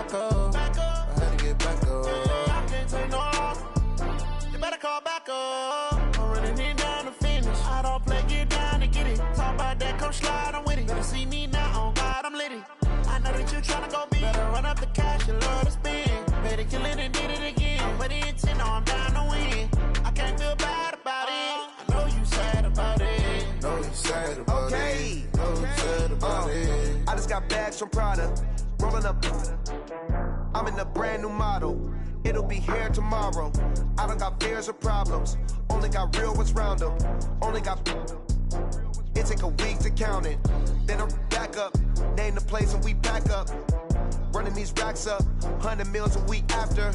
back up. I had to get back up. I can't take no loss. You better call back up. I'm running it down to finish. I don't play, get down to get it. Talk about that, come slide, I'm with it. Better see me now, on God, I'm litty. I know that you tryna go big. Better run up the cash, you love to spend. Better kill it and did it again. But the intent, no, I'm down to win. I can't feel bad about it. I know you sad about it. Know you sad about it. Know you sad about it. I just got bags from Prada. Rolling up. I'm in a brand new model. It'll be here tomorrow. I don't got fears or problems. Only got real ones round them. Only got. It take a week to count it. Then I'm back up. Name the place and we back up. Running these racks up. 100 meals a week after.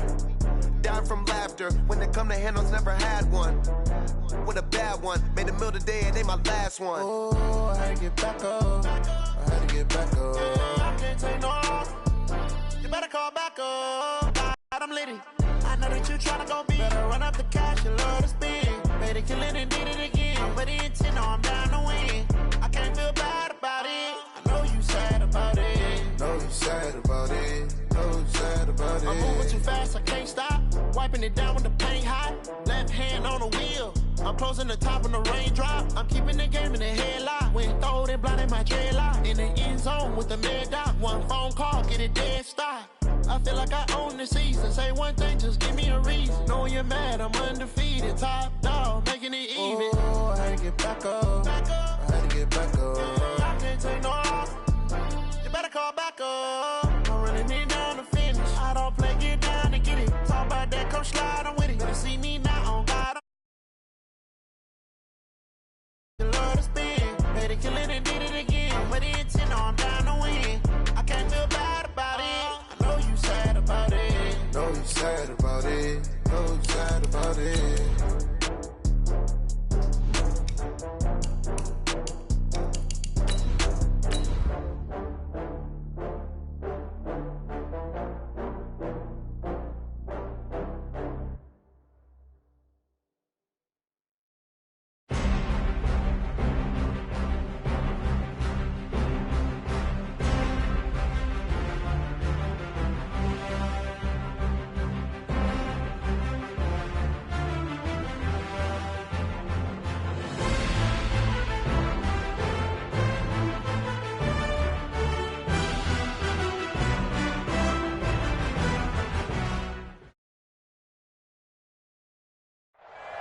Dying from laughter. When they come to handles, never had one. With a bad one. Made a meal today, it ain't my last one. Oh, I had to get back up. I had to get back up. I can't take no loss. You better call back up. God, I'm litty. I know that you tryna go big. Better run up the cash, you love to spend. Better kill it and did it again. But the intent, no, I'm down to win. I can't feel bad about it. I know you sad about it. Know you sad about it. Know you sad about it. I'm moving too fast, I can't stop. Wiping it down when the paint hot. Left hand on the wheel. I'm closing the top when the raindrop. I'm keeping the game in the headlock. When throwed and blinded my dreadlock. In the end zone with the mad dot. One phone call, get it dead stop. I feel like I own the season. Say one thing, just give me a reason. Knowing you're mad, I'm undefeated. Top dog, making it even. Oh, I had to get back up. I had to get back up. I can't take no loss. You better call back up. I'm running it down to finish. I don't play, get down to get it. Talk about that, come slide, I'm with it. Better see me now, on God. You love to spin. Better kill it and did it again. But the intent, no, I'm down to win. I can't feel bad about it. I know you sad about it. Know you sad about it. Know you sad about it.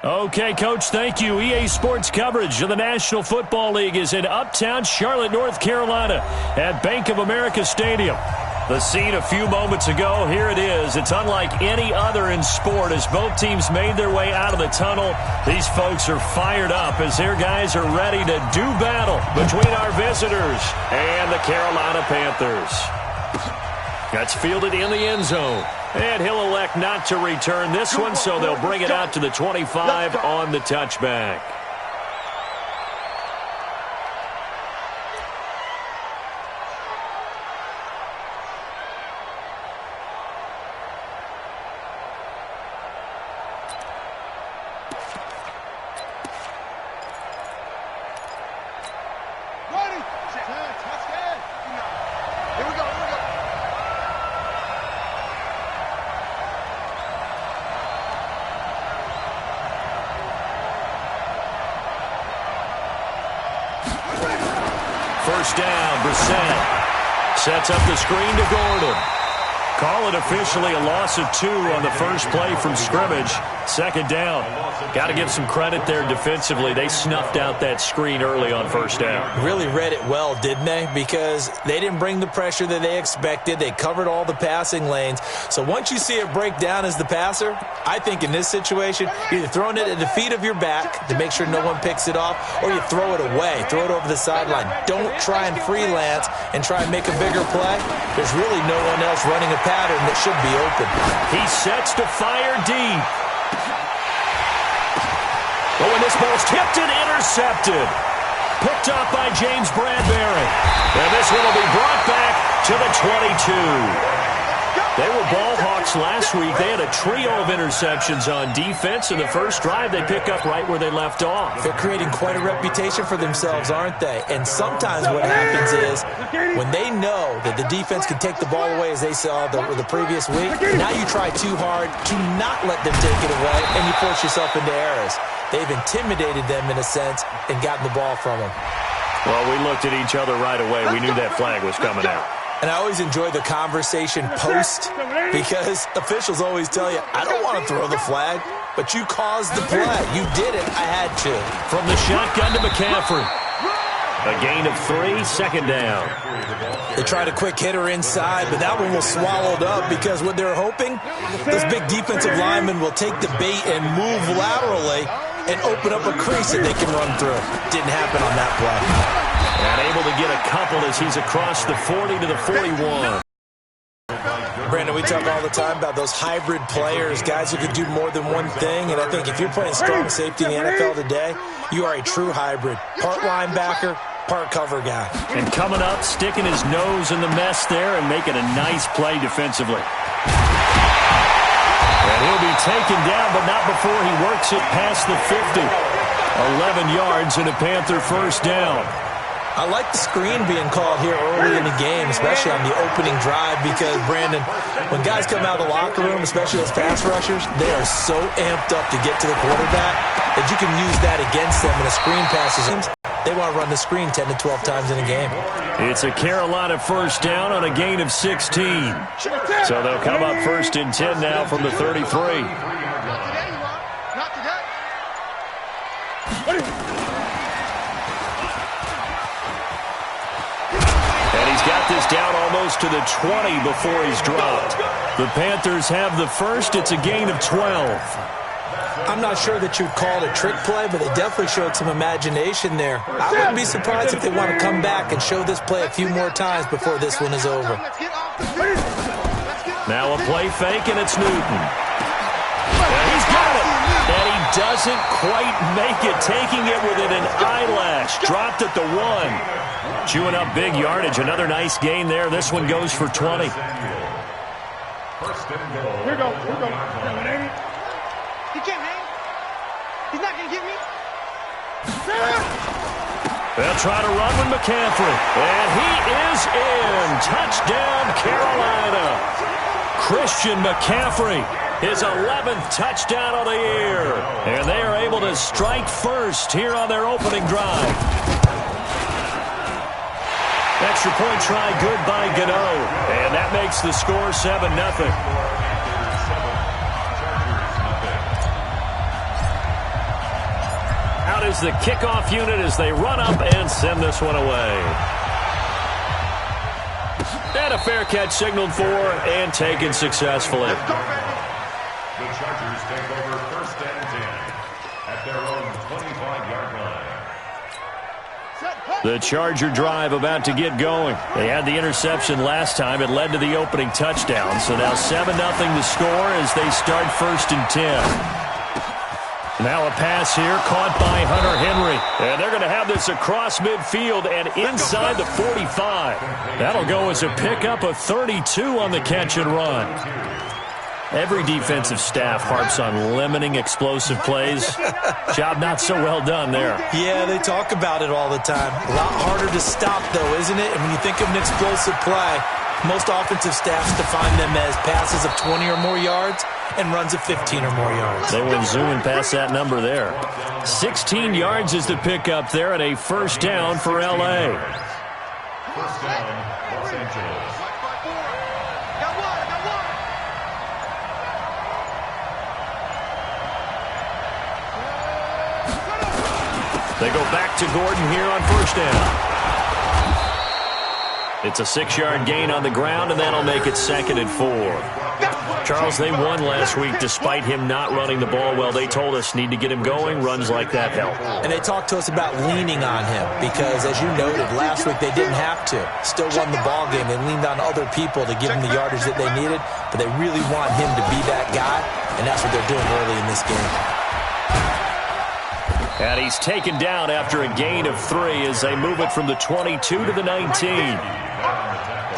Okay, Coach, thank you. EA Sports coverage of the National Football League is in uptown Charlotte, North Carolina at Bank of America Stadium. The scene a few moments ago, here it is. It's unlike any other in sport as both teams made their way out of the tunnel. These folks are fired up as their guys are ready to do battle between our visitors and the Carolina Panthers. That's fielded in the end zone. And he'll elect not to return this one, so they'll bring it out to the 25 on the touchback. First down, Brissett sets up the screen to Gordon. Call it officially a loss of 2 on the first play from scrimmage. Second down. Got to give some credit there defensively. They snuffed out that screen early on first down. Really read it well, didn't they? Because they didn't bring the pressure that they expected. They covered all the passing lanes. So once you see it break down as the passer, I think in this situation, you're either throwing it at the feet of your back to make sure no one picks it off, or you throw it away, throw it over the sideline. Don't try and freelance and try and make a bigger play. There's really no one else running a pattern that should be open. He sets to fire deep. But when this ball's tipped and intercepted, picked up by James Bradbury. And this one will be brought back to the 22. They were ball hawks last week. They had a trio of interceptions on defense. In the first drive, they pick up right where they left off. They're creating quite a reputation for themselves, aren't they? And sometimes what happens is when they know that the defense can take the ball away, as they saw the previous week, now you try too hard to not let them take it away, and you force yourself into errors. They've intimidated them in a sense and gotten the ball from them. Well, we looked at each other right away. We knew that flag was coming out. And I always enjoy the conversation post because officials always tell you, I don't want to throw the flag, but you caused the play. You did it. I had to. From the shotgun to McCaffrey. A gain of 3, second down. They tried a quick hitter inside, but that one was swallowed up because what they're hoping, this big defensive lineman will take the bait and move laterally and open up a crease that they can run through. Didn't happen on that play. And able to get a couple as he's across the 40 to the 41. Brandon, we talk all the time about those hybrid players, guys who can do more than one thing. And I think if you're playing strong safety in the NFL today, you are a true hybrid. Part linebacker, part cover guy. And coming up, sticking his nose in the mess there and making a nice play defensively. And he'll be taken down, but not before he works it past the 50. 11 yards and a Panther first down. I like the screen being called here early in the game, especially on the opening drive, because, Brandon, when guys come out of the locker room, especially those pass rushers, they are so amped up to get to the quarterback that you can use that against them in a screen passes. They want to run the screen 10 to 12 times in a game. It's a Carolina first down on a gain of 16. So they'll come up first and 10 now from the 33. Got this down almost to the 20 before he's dropped. The Panthers have the first. It's a gain of 12. I'm not sure that you'd call it a trick play, but they definitely showed some imagination there. I wouldn't be surprised if they want to come back and show this play a few more times before this one is over. Now a play fake, and it's Newton. And he's got it. And he doesn't quite make it, taking it within an eyelash. Dropped at the 1. Chewing up big yardage. Another nice gain there. This one goes for 20. Here we go. He can't hang. He's not going to get me. They'll try to run with McCaffrey. And he is in. Touchdown, Carolina. Christian McCaffrey. His 11th touchdown of the year. And they are able to strike first here on their opening drive. Extra point try good by Gano. And that makes the score 7-0. Out is the kickoff unit as they run up and send this one away. And a fair catch signaled for and taken successfully. The Chargers take over first and 10 at their own 25-yard line. The Charger drive about to get going. They had the interception last time. It led to the opening touchdown. So now 7-0 the score as they start first and 10. Now a pass here caught by Hunter Henry. And they're going to have this across midfield and inside the 45. That'll go as a pickup of 32 on the catch and run. Every defensive staff harps on limiting explosive plays. Job not so well done there. Yeah, they talk about it all the time. A lot harder to stop, though, isn't it? And when you think of an explosive play, most offensive staffs define them as passes of 20 or more yards and runs of 15 or more yards. They went zooming past that number there. 16 yards is the pickup there and a first down for L.A. First down, Los Angeles. They go back to Gordon here on first down. It's a 6-yard gain on the ground, and that'll make it 2nd and 4. Charles, they won last week despite him not running the ball well. They told us need to get him going. Runs like that help. And they talked to us about leaning on him because, as you noted, last week they didn't have to. Still won the ball game. They leaned on other people to give him the yardage that they needed, but they really want him to be that guy, and that's what they're doing early in this game. And he's taken down after a gain of 3 as they move it from the 22 to the 19.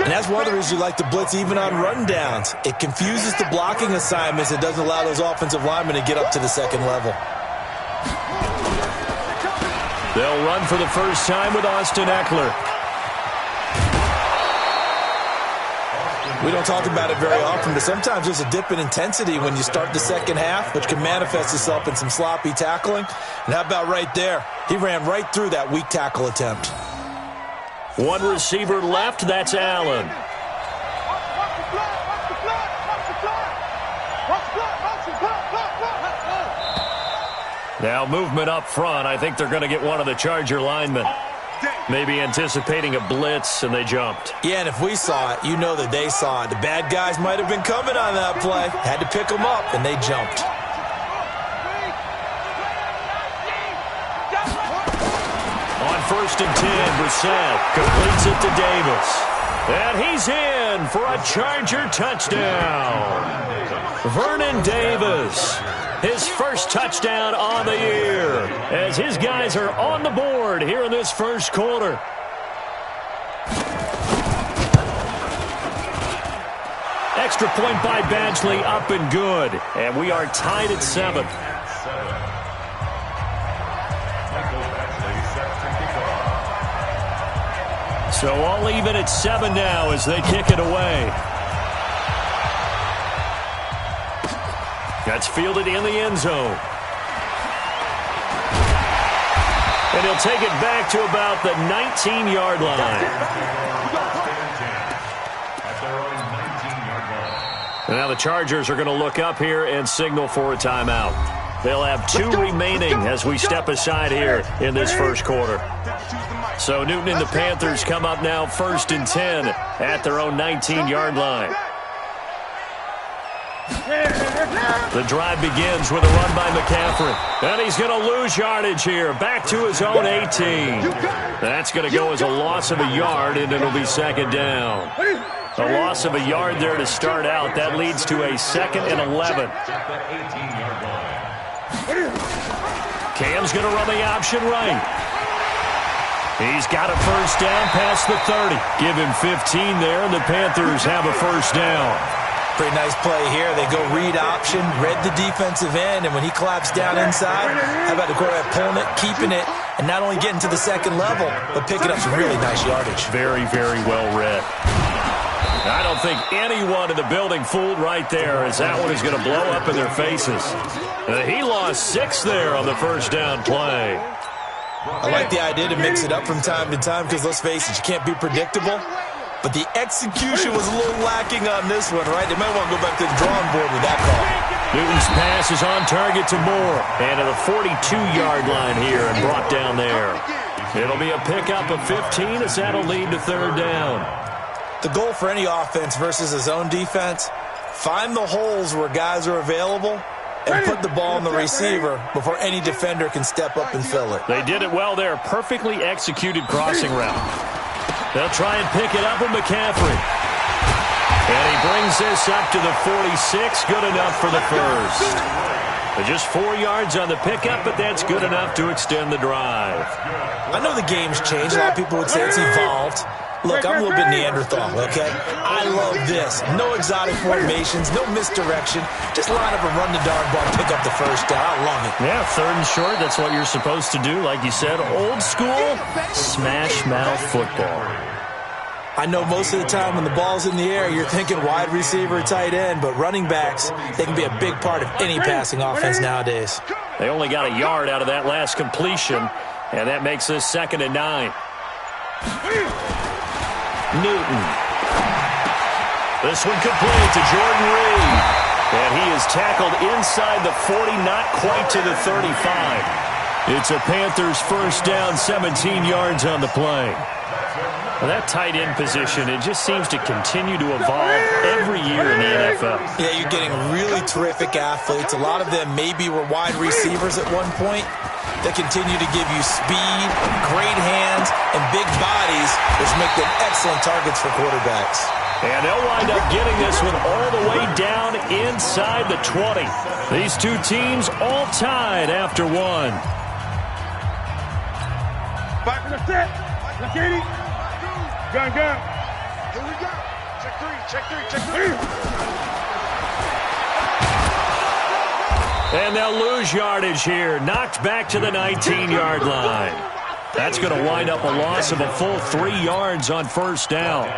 And that's one of the reasons you like to blitz even on run downs. It confuses the blocking assignments. It doesn't allow those offensive linemen to get up to the second level. They'll run for the first time with Austin Eckler. We don't talk about it very often, but sometimes there's a dip in intensity when you start the second half, which can manifest itself in some sloppy tackling. And how about right there? He ran right through that weak tackle attempt. One receiver left, that's Allen. Now movement up front. I think they're going to get one of the Charger linemen. Maybe anticipating a blitz, and they jumped. Yeah, and if we saw it, you know that they saw it. The bad guys might have been coming on that play. Had to pick them up, and they jumped. On 1st and 10, Brissett completes it to Davis. And he's in for a Charger touchdown. Vernon Davis, his first touchdown on the year, as his guys are on the board here in this first quarter. Extra point by Badgley, up and good. And we are tied at 7. So all even at 7 now as they kick it away. That's fielded in the end zone. And he'll take it back to about the 19-yard line. And now the Chargers are going to look up here and signal for a timeout. They'll have 2 remaining as we step aside here in this first quarter. So Newton and the Panthers come up now 1st and 10 at their own 19-yard line. The drive begins with a run by McCaffrey. And he's going to lose yardage here. Back to his own 18. That's going to go as a loss of a yard, and it'll be 2nd down. A loss of a yard there to start out. That leads to a 2nd and 11. Cam's going to run the option right. He's got a first down past the 30. Give him 15 there, and the Panthers have a first down. Pretty nice play here. They go read option, read the defensive end, and when he claps down inside, how about the quarterback pulling it, keeping it, and not only getting to the second level, but picking up some really nice yardage. Very, very well read. I don't think anyone in the building fooled right there, as that one is going to blow up in their faces. He lost 6 there on the first down play. I like the idea to mix it up from time to time because, let's face it, you can't be predictable. But the execution was a little lacking on this one, right? They might want to go back to the drawing board with that call. Newton's pass is on target to Moore. And to the 42-yard line here and brought down there. It'll be a pickup of 15 as that'll lead to 3rd down. The goal for any offense versus his own defense, find the holes where guys are available and put the ball in the receiver before any defender can step up and fill it. They did it well there. Perfectly executed crossing route. They'll try and pick it up with McCaffrey. And he brings this up to the 46. Good enough for the first. But just 4 yards on the pickup, but that's good enough to extend the drive. I know the game's changed. A lot of people would say it's evolved. Look, I'm a little bit Neanderthal, okay? I love this. No exotic formations, no misdirection. Just line up and run the darn ball, pick up the first down. I love it. Yeah, 3rd and short, that's what you're supposed to do. Like you said, old school, smash mouth football. I know most of the time when the ball's in the air, you're thinking wide receiver, tight end, but running backs, they can be a big part of any passing offense nowadays. They only got a yard out of that last completion, and that makes this 2nd and 9. Newton. This one complete to Jordan Reed. And he is tackled inside the 40, not quite to the 35. It's a Panthers first down, 17 yards on the play. Well, that tight end position, it just seems to continue to evolve every year in the NFL. Yeah, you're getting really terrific athletes. A lot of them maybe were wide receivers at one point. They continue to give you speed, great hands, and big bodies, which make them excellent targets for quarterbacks. And they'll wind up getting this one all the way down inside the 20. These two teams all tied after one. Back to the set. Let's get it. Gun. Here we go. Check three. And they'll lose yardage here. Knocked back to the 19-yard line. That's going to wind up a loss of a full 3 yards on first down.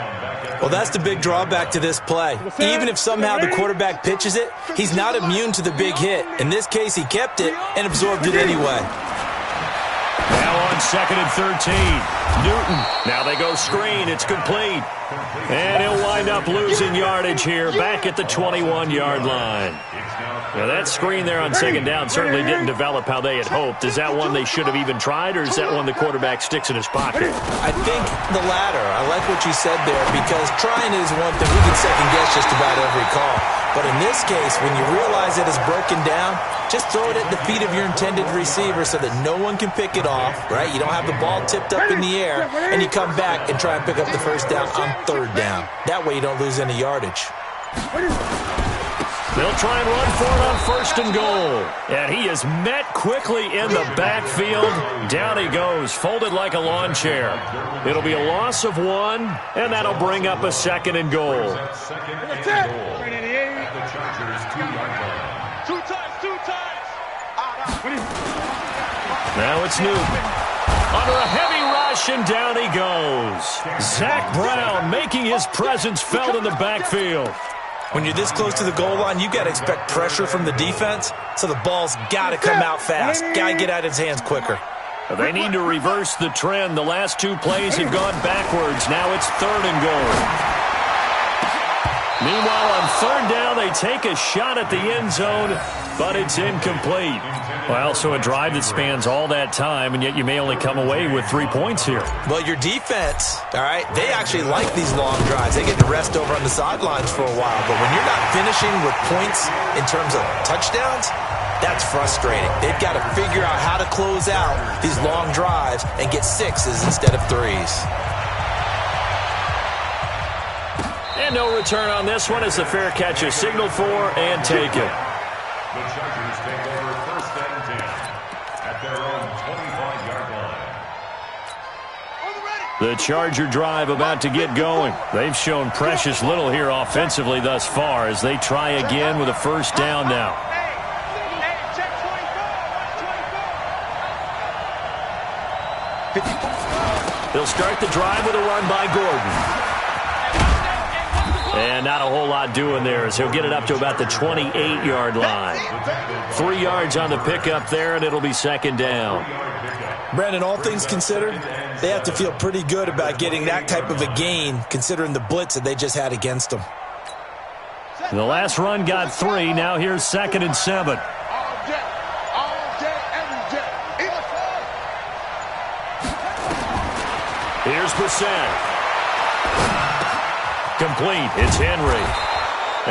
Well, that's the big drawback to this play. Even if somehow the quarterback pitches it, he's not immune to the big hit. In this case, he kept it and absorbed it anyway. Now on 2nd and 13. Newton. Now they go screen. It's complete. And he'll wind up losing yardage here back at the 21-yard line. Now that screen there on 2nd down certainly didn't develop how they had hoped. Is that one they should have even tried, or is that one the quarterback sticks in his pocket? I think the latter. I like what you said there, because trying is one thing. We can second-guess just about every call. But in this case, when you realize it is broken down, just throw it at the feet of your intended receiver so that no one can pick it off, right? You don't have the ball tipped up in the air, and you come back and try and pick up the first down on 3rd down. That way you don't lose any yardage. They'll try and run for it on 1st and goal. And he is met quickly in the backfield. Down he goes, folded like a lawn chair. It'll be a loss of 1, and that'll bring up a 2nd and goal. Now it's Newton. Under a heavy rush, and down he goes. Zach Brown making his presence felt in the backfield. When you're this close to the goal line, you got to expect pressure from the defense, so the ball's got to come out fast. Got to get out of his hands quicker. They need to reverse the trend. The last 2 plays have gone backwards. Now it's 3rd and goal. Meanwhile, on 3rd down, they take a shot at the end zone, but it's incomplete. Well, so a drive that spans all that time, and yet you may only come away with 3 points here. Well, your defense, all right, they actually like these long drives. They get to rest over on the sidelines for a while. But when you're not finishing with points in terms of touchdowns, that's frustrating. They've got to figure out how to close out these long drives and get 6s instead of 3s. And no return on this one as the fair catch is signaled for and taken. The Chargers take over 1st and 10 at their own 25-yard line. The Charger drive about to get going. They've shown precious little here offensively thus far as they try again with a 1st down now. They'll start the drive with a run by Gordon. And not a whole lot doing there as he'll get it up to about the 28-yard line. 3 yards on the pickup there, and it'll be 2nd down. Brandon, all things considered, they have to feel pretty good about getting that type of a gain considering the blitz that they just had against them. The last run got 3. Now here's 2nd and 7. Here's Brissett. Complete. It's Henry.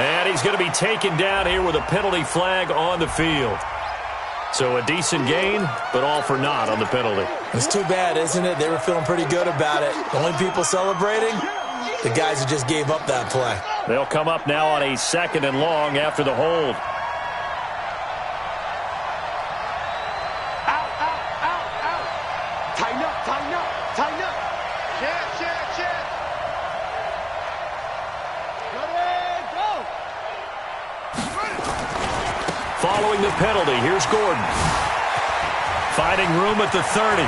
And he's going to be taken down here with a penalty flag on the field. So a decent gain, but all for naught on the penalty. It's too bad, isn't it? They were feeling pretty good about it. The only people celebrating, the guys who just gave up that play. They'll come up now on a 2nd and long after the hold. Following the penalty, here's Gordon. Finding room at the 30.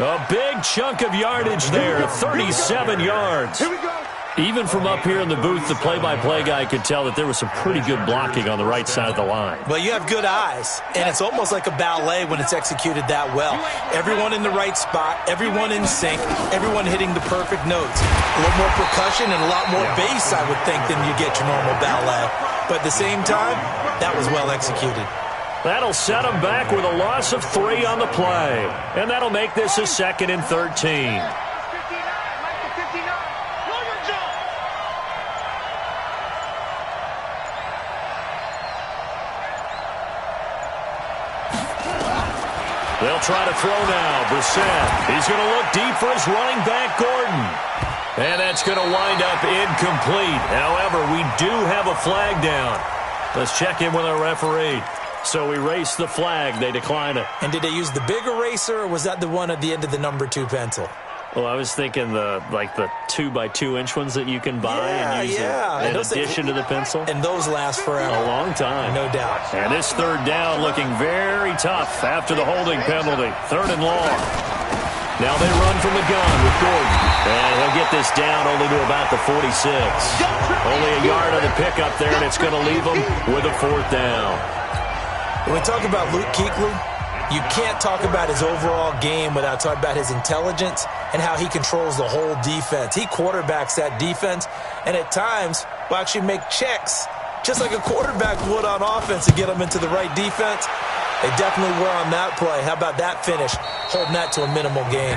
A big chunk of yardage there, 37 yards. Even from up here in the booth, the play-by-play guy could tell that there was some pretty good blocking on the right side of the line. Well, you have good eyes, and it's almost like a ballet when it's executed that well. Everyone in the right spot, everyone in sync, everyone hitting the perfect notes. A little more percussion and a lot more bass, I would think, than you get your normal ballet. But at the same time, that was well executed. That'll set them back with a loss of 3 on the play. And that'll make this a 2nd and 13. They'll try to throw now. Brissett. He's going to look deep for his running back, Gordon. And that's going to wind up incomplete. However, we do have a flag down. Let's check in with our referee. So erase the flag. They decline it. And did they use the big eraser, or was that the one at the end of the number 2 pencil? Well, I was thinking the 2x2-inch ones that you can buy and use in addition to the pencil. And those last forever. A long time. No doubt. And this third down looking very tough after the holding penalty. 3rd and long. Now they run from the gun with Gordon. And he'll get this down only to about the 46. Only a yard on the pickup there, and it's going to leave them with a 4th down. When we talk about Luke Kuechly, you can't talk about his overall game without talking about his intelligence and how he controls the whole defense. He quarterbacks that defense, and at times will actually make checks, just like a quarterback would on offense, to get them into the right defense. They definitely were on that play. How about that finish, holding that to a minimal gain?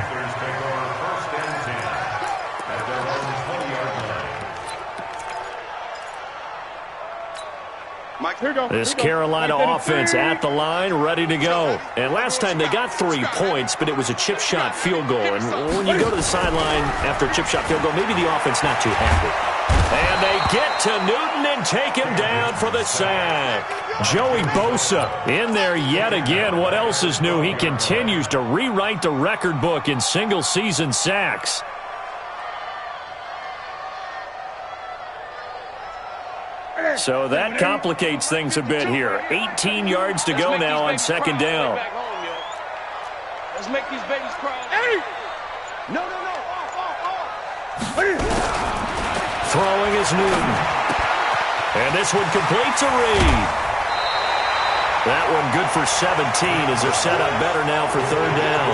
This Carolina offense at the line, ready to go. And last time they got 3 points, but it was a chip shot field goal. And when you go to the sideline after a chip shot field goal, maybe the offense not too happy. And they get to Newton and take him down for the sack. Joey Bosa in there yet again. What else is new? He continues to rewrite the record book in single-season sacks. So that complicates things a bit here. 18 yards to go now on 2nd down. Let's make these babies cry. Hey! No. Throwing is Newton. And this one completes a read. That one good for 17 as they're set up better now for 3rd down.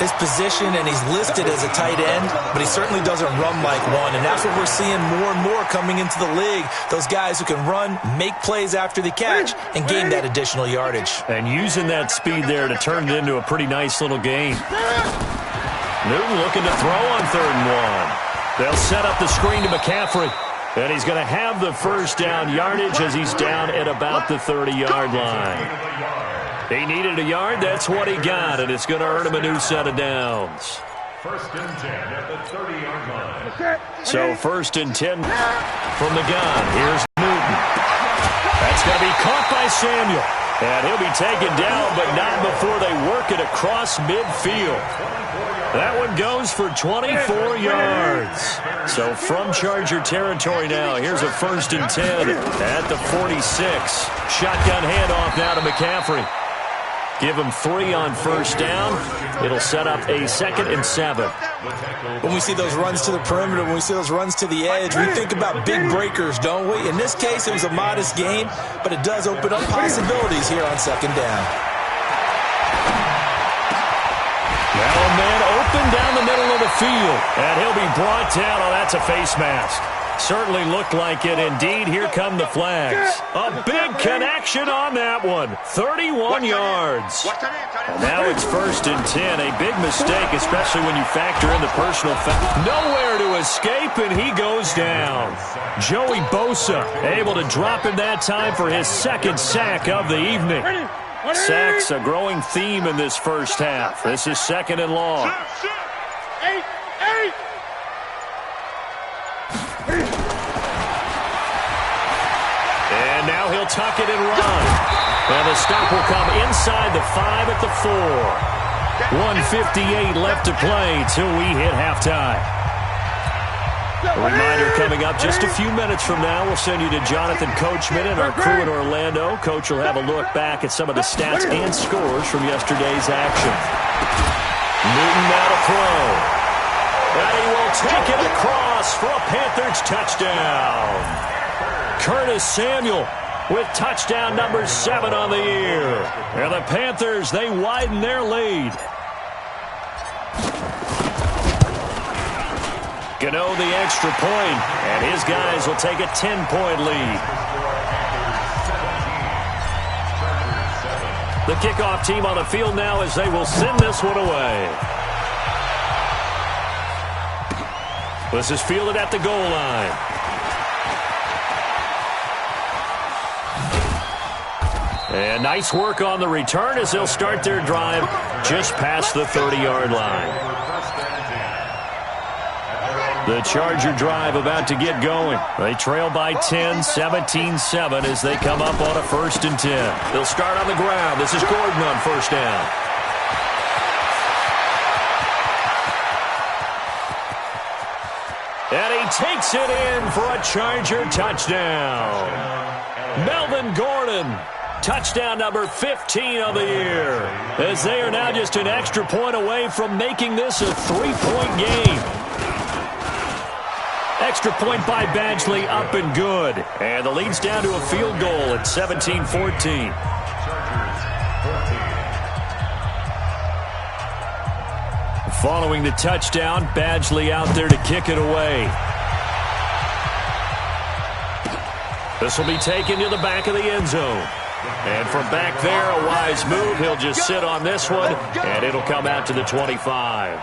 His position, and he's listed as a tight end, but he certainly doesn't run like one, and that's what we're seeing more and more coming into the league. Those guys who can run, make plays after the catch, and gain that additional yardage. And using that speed there to turn it into a pretty nice little gain. Newton looking to throw on 3rd and 1. They'll set up the screen to McCaffrey, and he's going to have the 1st down yardage as he's down at about the 30-yard line. He needed a yard. That's what he got, and it's going to earn him a new set of downs. 1st and 10 at the 30-yard line. So 1st and 10 from the gun. Here's Newton. That's going to be caught by Samuel. And he'll be taken down, but not before they work it across midfield. That one goes for 24 yards. So from Charger territory now, here's a 1st and 10 at the 46. Shotgun handoff now to McCaffrey. Give him 3 on 1st down. It'll set up a 2nd and 7. When we see those runs to the perimeter, when we see those runs to the edge, we think about big breakers, don't we? In this case, it was a modest gain, but it does open up possibilities here on 2nd down. Now a man open down the middle of the field, and he'll be brought down. Oh, that's a face mask. Certainly looked like it. Indeed, here come the flags. A big connection on that one. 31 yards. And now it's 1st and 10. A big mistake, especially when you factor in the personal foul. Nowhere to escape, and he goes down. Joey Bosa able to drop him that time for his 2nd sack of the evening. Sacks a growing theme in this 1st half. This is 2nd and long. And now he'll tuck it and run. And the stop will come inside the 5 at the 4. 1:58 left to play till we hit halftime. A reminder coming up just a few minutes from now. We'll send you to Jonathan Coachman and our crew in Orlando. Coach will have a look back at some of the stats and scores from yesterday's action. Newton now to throw. And he will take it across for a Panthers touchdown. Curtis Samuel with touchdown number 7 on the year. And the Panthers, they widen their lead. Gano the extra point, and his guys will take a 10-point lead. The kickoff team on the field now as they will send this one away. This is fielded at the goal line. And nice work on the return as they'll start their drive just past the 30-yard line. The Charger drive about to get going. They trail by 10, 17-7 as they come up on a 1st and 10. They'll start on the ground. This is Gordon on 1st down. takes it in for a Charger touchdown. Melvin Gordon, touchdown number 15 of the year, as they are now just an extra point away from making this a 3-point game. Extra point by Badgley, up and good. And the lead's down to a field goal at 17-14. Following the touchdown, Badgley out there to kick it away. This will be taken to the back of the end zone. And from back there, a wise move. He'll just sit on this one, and it'll come out to the 25.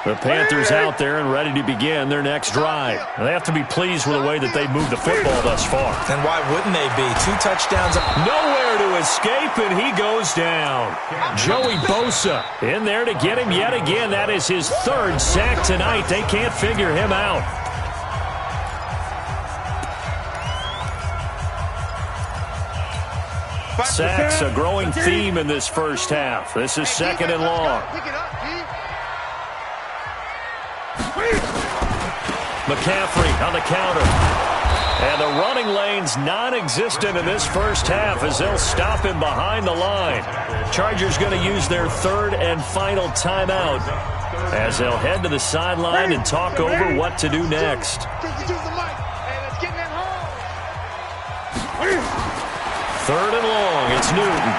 The Panthers out there and ready to begin their next drive. They have to be pleased with the way that they moved the football thus far. And why wouldn't they be? 2 touchdowns. Nowhere to escape, and he goes down. Joey Bosa in there to get him yet again. That is his 3rd sack tonight. They can't figure him out. Sacks, a growing theme in this first half. This is 2nd and long. McCaffrey on the counter. And the running lane's non-existent in this first half as they'll stop him behind the line. Chargers going to use their 3rd and final timeout as they'll head to the sideline and talk over what to do next. 3rd and long. It's Newton.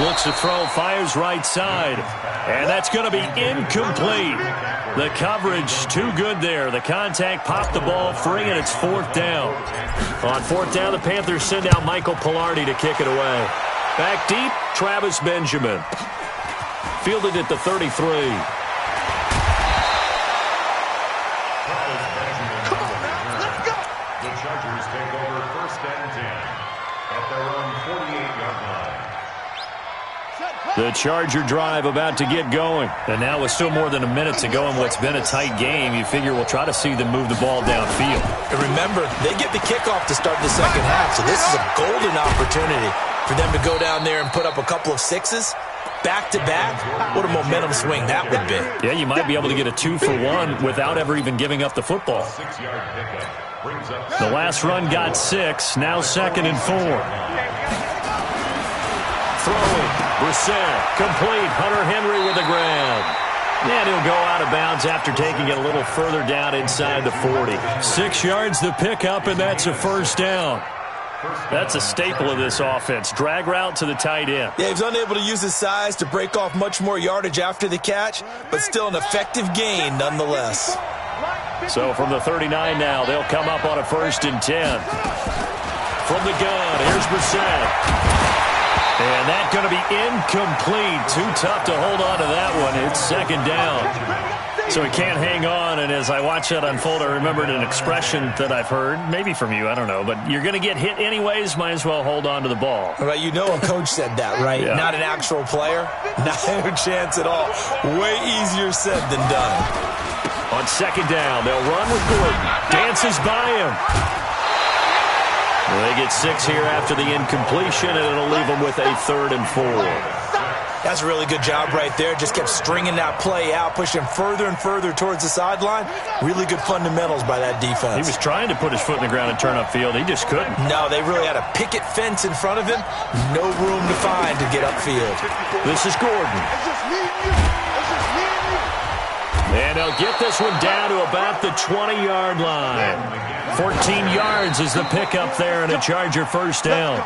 Looks to throw, fires right side. And that's going to be incomplete. The coverage too good there. The contact popped the ball free, and it's 4th down. On 4th down, the Panthers send out Michael Pilardi to kick it away. Back deep, Travis Benjamin. Fielded at the 33. The Charger drive about to get going. And now with still more than a minute to go in what's been a tight game, you figure we'll try to see them move the ball downfield. And remember, they get the kickoff to start the second half, so this is a golden opportunity for them to go down there and put up a couple of 6s. Back-to-back, what a momentum swing that would be. Yeah, you might be able to get a 2-for-1 without ever even giving up the football. The last run got 6, now 2nd and 4. Throwing, Brissett, complete, Hunter Henry with a grab. And he'll go out of bounds after taking it a little further down inside the 40. 6 yards the pickup, and that's a 1st down. That's a staple of this offense. Drag route to the tight end. Yeah, he was unable to use his size to break off much more yardage after the catch, but still an effective gain nonetheless. So from the 39 now, they'll come up on a 1st and 10. From the gun, here's Brissett. And that's going to be incomplete. Too tough to hold on to that one. It's 2nd down. So he can't hang on. And as I watch that unfold, I remembered an expression that I've heard, maybe from you, I don't know. But you're going to get hit anyways, might as well hold on to the ball. Well, you know a coach said that, right? Yeah. Not an actual player. Not a chance at all. Way easier said than done. On 2nd down, they'll run with Gordon. Dances by him. Well, they get 6 here after the incompletion, and it'll leave them with a 3rd and 4. That's a really good job right there. Just kept stringing that play out, pushing further and further towards the sideline. Really good fundamentals by that defense. He was trying to put his foot in the ground and turn upfield. He just couldn't. No, they really had a picket fence in front of him. No room to find to get upfield. This is Gordon. And they'll get this one down to about the 20-yard line. 14 yards is the pickup there and a Charger 1st down.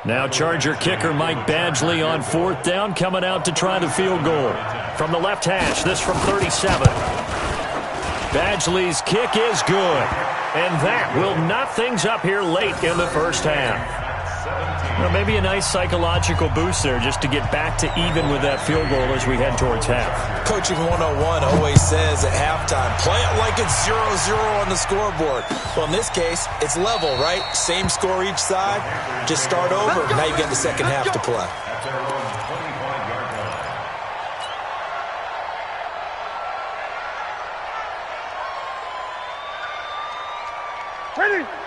Now Charger kicker Mike Badgley on 4th down, coming out to try the field goal. From the left hash, this from 37. Badgley's kick is good. And that will knot things up here late in the first half. Well, maybe a nice psychological boost there just to get back to even with that field goal as we head towards half. Coaching 101 always says at halftime, play it like it's 0-0 on the scoreboard. Well, in this case, it's level, right? Same score each side. Just start over. Now you got the second half to play.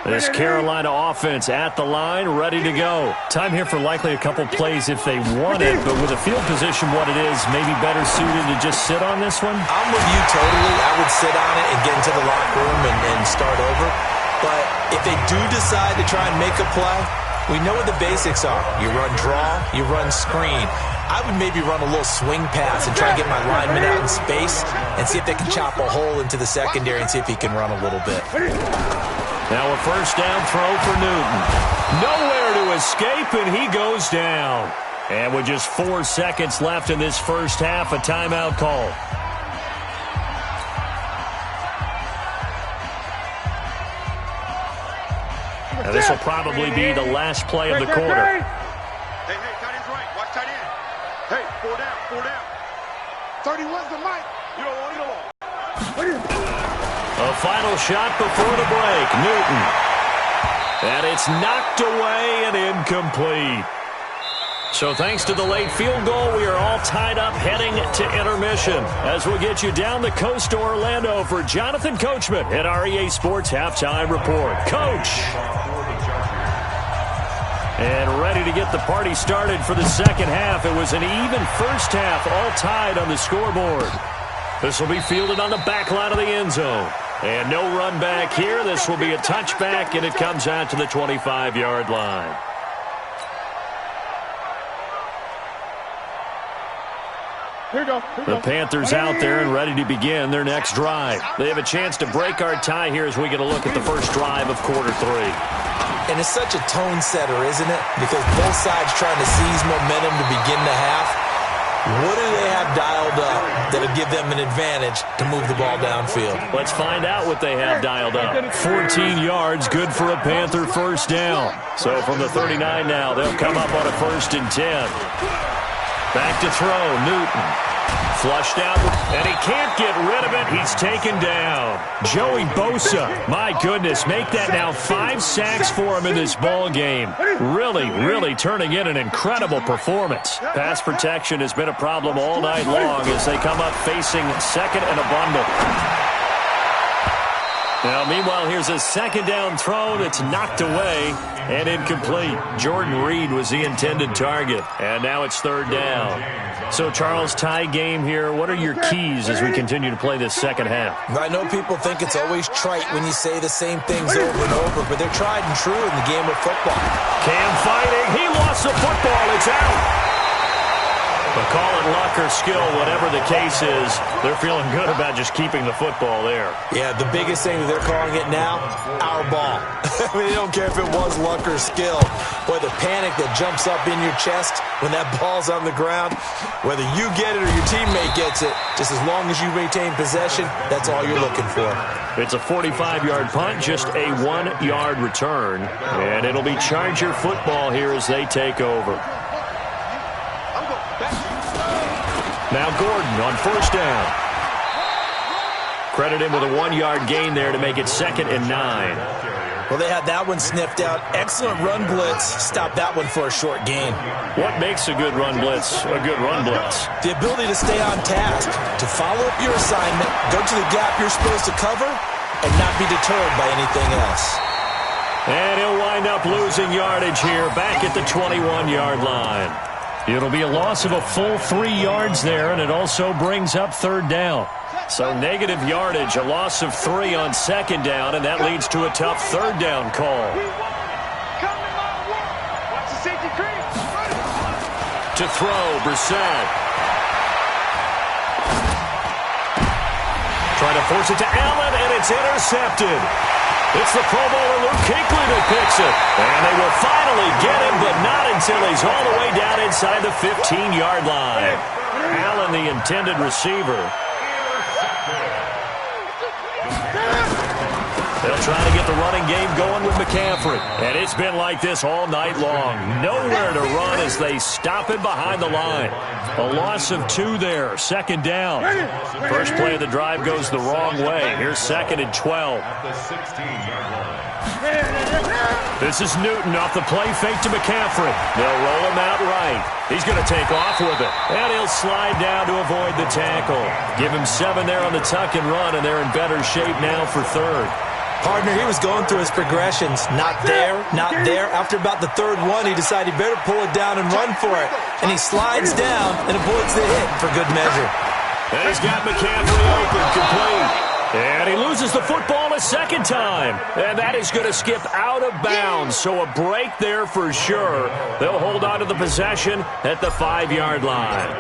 This Carolina offense at the line, ready to go. Time here for likely a couple plays if they want it, but with a field position what it is, maybe better suited to just sit on this one? I'm with you totally. I would sit on it and get into the locker room and start over. But if they do decide to try and make a play, we know what the basics are. You run draw, you run screen. I would maybe run a little swing pass and try to get my lineman out in space and see if they can chop a hole into the secondary and see if he can run a little bit. Now a first down throw for Newton. Nowhere to escape, and he goes down. And with just 4 seconds left in this first half, a timeout call. Now this will probably be the last play of the quarter. Hey, tight end's right. Watch tight end. Hey, 4 down. 31's the mic. You don't want. A final shot before the break. Newton. And it's knocked away and incomplete. So thanks to the late field goal, we are all tied up heading to intermission. As we'll get you down the coast to Orlando for Jonathan Coachman at our EA Sports Halftime Report. Coach. And ready to get the party started for the second half. It was an even first half, all tied on the scoreboard. This will be fielded on the back line of the end zone. And no run back here. This will be a touchback, and it comes out to the 25-yard line. Here we go. The Panthers out there and ready to begin their next drive. They have a chance to break our tie here as we get a look at the first drive of quarter 3. And it's such a tone setter, isn't it? Because both sides trying to seize momentum to begin the half. What do they have dialed up that'll give them an advantage to move the ball downfield? Let's find out what they have dialed up. 14 yards, good for a Panther first down. So from the 39 now, they'll come up on a 1st and 10. Back to throw, Newton. Flushed out, and he can't get rid of it. He's taken down. Joey Bosa, my goodness, make that now 5 sacks for him in this ball game. Really turning in an incredible performance. Pass protection has been a problem all night long as they come up facing second and a bundle. Now, meanwhile, here's a second down throw that's knocked away and incomplete. Jordan Reed was the intended target, and now it's 3rd down. So, Charles, tie game here. What are your keys as we continue to play this second half? I know people think it's always trite when you say the same things over and over, but they're tried and true in the game of football. Cam fighting. He lost the football. It's out. But call it luck or skill, whatever the case is, they're feeling good about just keeping the football there. Yeah, the biggest thing that they're calling it now, our ball. I mean, they don't care if it was luck or skill. Boy, the panic that jumps up in your chest when that ball's on the ground, whether you get it or your teammate gets it, just as long as you maintain possession, that's all you're looking for. It's a 45-yard punt, just a 1-yard return. And it'll be Charger football here as they take over. Now Gordon on 1st down. Credit him with a 1-yard gain there to make it 2nd and 9. Well, they had that one sniffed out. Excellent run blitz. Stop that one for a short gain. What makes a good run blitz a good run blitz? The ability to stay on task, to follow up your assignment, go to the gap you're supposed to cover, and not be deterred by anything else. And he'll wind up losing yardage here back at the 21-yard line. It'll be a loss of a full 3 yards there, and it also brings up 3rd down. So negative yardage, a loss of 3 on 2nd down, and that leads to a tough 3rd down call. To throw, Brissett. Try to force it to Allen, and it's intercepted. It's the Pro Bowler Luke Kuechly that picks it. And they will finally get him, but not until he's all the way down inside the 15-yard line. Allen, the intended receiver. They'll try to get the running game going with McCaffrey. And it's been like this all night long. Nowhere to run as they stop it behind the line. A loss of 2 there. Second down. First play of the drive goes the wrong way. Here's 2nd and 12. At the 16-yard line. This is Newton off the play fake to McCaffrey. They'll roll him out right. He's going to take off with it. And he'll slide down to avoid the tackle. Give him 7 there on the tuck and run, and they're in better shape now for 3rd. Partner, he was going through his progressions. Not there, not there. After about the 3rd one, he decided he better pull it down and run for it. And he slides down and avoids the hit for good measure. And he's got McCaffrey open, complete. And he loses the football a 2nd time. And that is going to skip out of bounds. So a break there for sure. They'll hold on to the possession at the 5-yard line.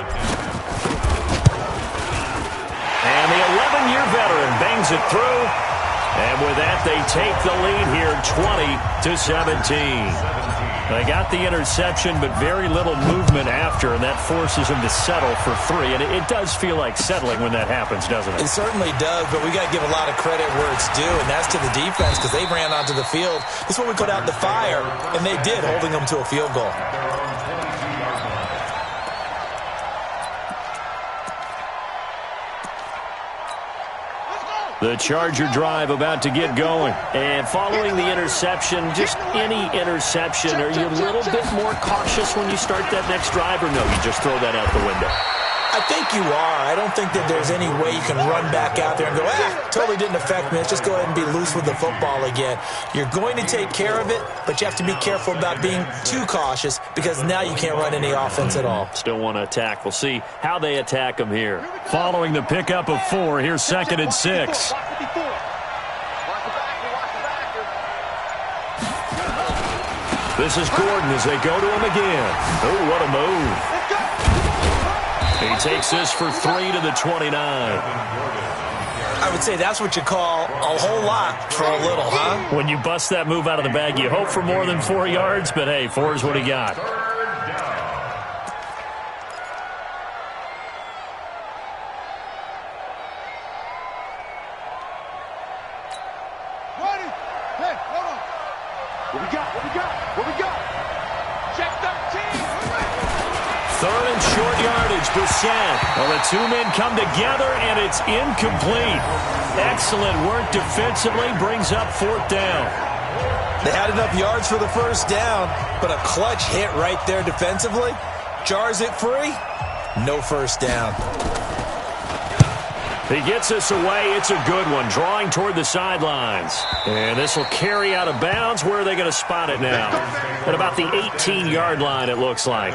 And the 11-year veteran bangs it through. And with that, they take the lead here 20-17. They got the interception, but very little movement after, and that forces them to settle for 3. And it does feel like settling when that happens, doesn't it? It certainly does, but we got to give a lot of credit where it's due, and that's to the defense because they ran onto the field. This is when we put out the fire, and they did, holding them to a field goal. The Charger drive about to get going. And following the interception, just any interception, are you a little bit more cautious when you start that next drive, or no, you just throw that out the window? I think you are. I don't think that there's any way you can run back out there and go, totally didn't affect me. Let's just go ahead and be loose with the football again. You're going to take care of it, but you have to be careful about being too cautious because now you can't run any offense at all. Still want to attack. We'll see how they attack them here. Following the pickup of 4, here's 2nd and 6. This is Gordon as they go to him again. Oh, what a move. He takes this for 3 to the 29. I would say that's what you call a whole lot for a little, huh? When you bust that move out of the bag, you hope for more than 4 yards, but hey, 4 is what he got. What we got? Check 13. 3rd and short yardage, Brissett. Well, the 2 men come together, and it's incomplete. Excellent work defensively, brings up 4th down. They had enough yards for the 1st down, but a clutch hit right there defensively. Jars it free, no 1st down. He gets us away. It's a good one, drawing toward the sidelines. And this will carry out of bounds. Where are they going to spot it now? At about the 18-yard line, it looks like.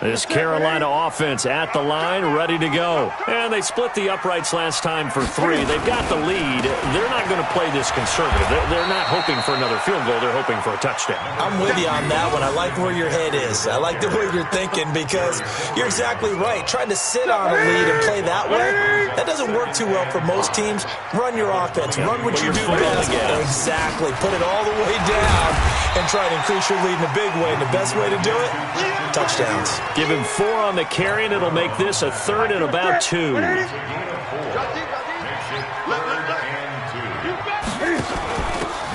This Carolina offense at the line, ready to go. And they split the uprights last time for 3. They've got the lead. They're not going to play this conservative. They're not hoping for another field goal. They're hoping for a touchdown. I'm with you on that one. I like where your head is. I like the way you're thinking because you're exactly right. Trying to sit on a lead and play that way, that doesn't work too well for most teams. Run your offense. Run what you do best. Exactly. Put it all the way down and try to increase your lead in a big way. And the best way to do it, touchdowns. Give him 4 on the carry, and it'll make this a 3rd and about 2.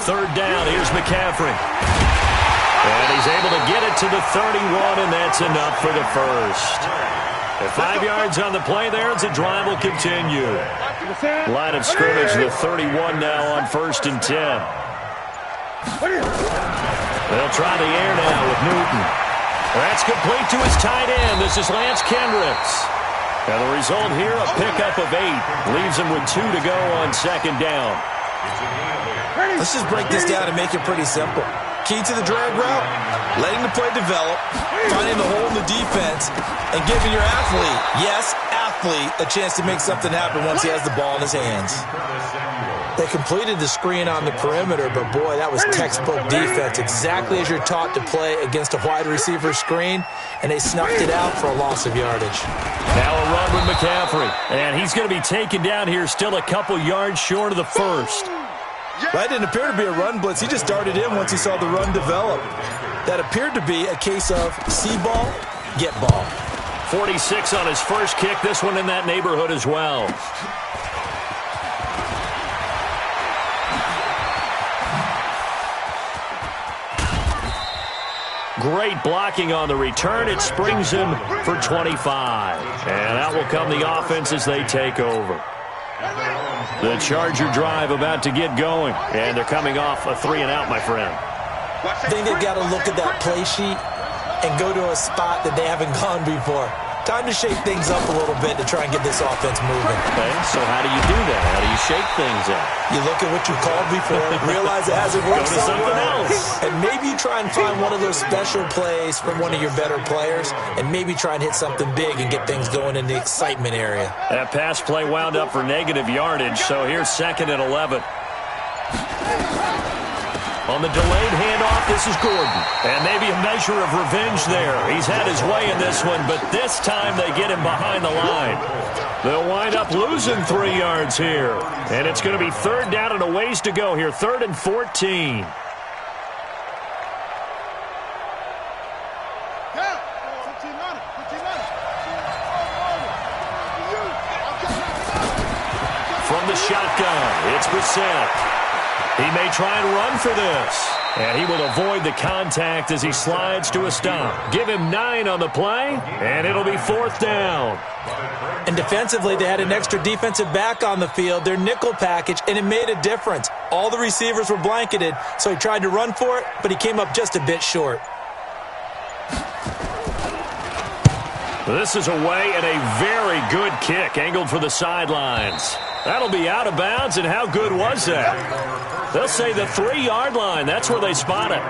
3rd down, here's McCaffrey. And he's able to get it to the 31, and that's enough for the 1st. At 5 yards on the play there, the drive will continue. Line of scrimmage, the 31 now on 1st and 10. They'll try the air now with Newton. That's complete to his tight end. This is Lance Kendricks. And the result here, a pickup of 8. Leaves him with 2 to go on 2nd down. Let's just break this down and make it pretty simple. Key to the drag route, letting the play develop, finding the hole in the defense, and giving your athlete, yes, athlete, a chance to make something happen once he has the ball in his hands. They completed the screen on the perimeter, but boy, that was textbook defense, exactly as you're taught to play against a wide receiver screen, and they snuffed it out for a loss of yardage. Now a run with McCaffrey, and he's going to be taken down here still a couple yards short of the 1st. That didn't appear to be a run blitz. He just darted in once he saw the run develop. That appeared to be a case of see ball, get ball. 46 on his first kick. This one in that neighborhood as well. Great blocking on the return. It springs him for 25. And that will come the offense as they take over. The Charger drive about to get going. And they're coming off a 3-and-out, my friend. I think they've got to look at that play sheet and go to a spot that they haven't gone before. Time to shake things up a little bit to try and get this offense moving. Okay, so how do you do that? How do you shake things up? You look at what you called before, realize it hasn't worked Go to something else. And maybe you try and find one of those special plays from one of your better players, and maybe try and hit something big and get things going in the excitement area. That pass play wound up for negative yardage, so here's 2nd and 11. On the delayed handoff, this is Gordon. And maybe a measure of revenge there. He's had his way in this one, but this time they get him behind the line. They'll wind up losing 3 yards here. And it's going to be 3rd down and a ways to go here. 3rd and 14. From the shotgun, it's Brissett. He may try and run for this. And he will avoid the contact as he slides to a stop. Give him 9 on the play, and it'll be 4th down. And defensively, they had an extra defensive back on the field, their nickel package, and it made a difference. All the receivers were blanketed, so he tried to run for it, but he came up just a bit short. This is away and a very good kick, angled for the sidelines. That'll be out of bounds, and how good was that? They'll say the 3-yard line. That's where they spot it.